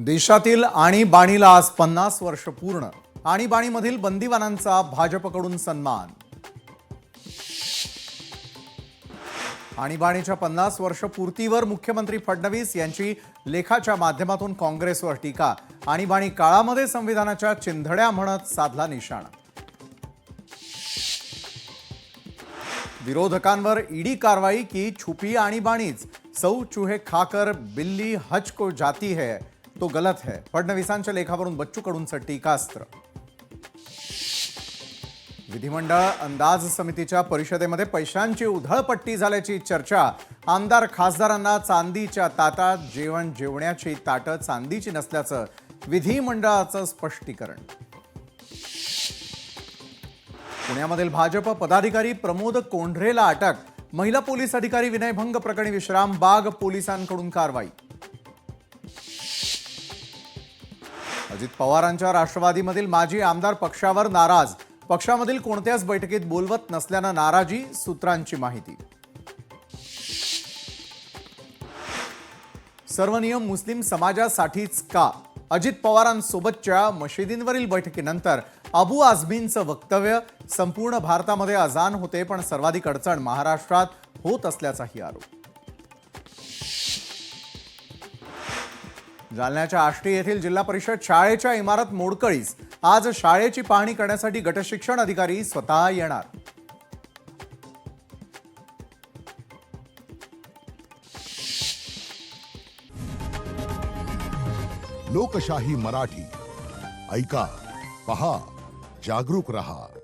देशातील आणीबाणीला आज 50 वर्ष पूर्ण. आणीबाणीमधील बंदीवानांचा भाजपकडून सन्मान. आणीबाणीच्या 50 वर्ष पूर्तीवर मुख्यमंत्री फडणवीस यांची लेखाच्या माध्यमातून काँग्रेसवर टीका. आणीबाणी काळामध्ये संविधानाच्या चिंधड्या म्हणत साधला निशाणा. विरोधकांवर ईडी कारवाई की छुपी आणीबाणीच. सौ चूहे खाकर बिल्ली हज को जाती है तो गलत है. फडणवीसांच्या लेखावरून बच्चू कडूंचं टीकास्त्र. विधिमंडळ अंदाज समितीच्या परिषदेमध्ये पैशांची उधळपट्टी झाल्याची चर्चा. आमदार खासदारांना चांदीच्या ताटात जेवण जेवण्याची ताटं चांदीची नसल्याचं विधिमंडळाचं स्पष्टीकरण. पुण्यामधील भाजप पदाधिकारी प्रमोद कोंढरेला अटक. महिला पोलीस अधिकारी विनयभंग प्रकरणी विश्रामबाग पोलिसांकडून कारवाई. अजित पवारांच्या राष्ट्रवादीमधील माजी आमदार पक्षावर नाराज. पक्षामधील कोणत्याच बैठकीत बोलवत नसल्यानं नाराजी. सूत्रांची माहिती. सर्व नियम मुस्लिम समाजासाठीच का? अजित पवारांसोबतच्या मशिदींवरील बैठकीनंतर अबू आझमींचं वक्तव्य. संपूर्ण भारतामध्ये अजान होते पण सर्वाधिक अडचण महाराष्ट्रात होत असल्याचाही आरोप. जालन्याच्या आष्टी येथील जिल्हा परिषद शाळेच्या इमारत मोडकळीस. आज शाळेची पाहणी करण्यासाठी गटशिक्षण अधिकारी स्वतः येणार. लोकशाही मराठी ऐका, पहा, जागरूक रहा.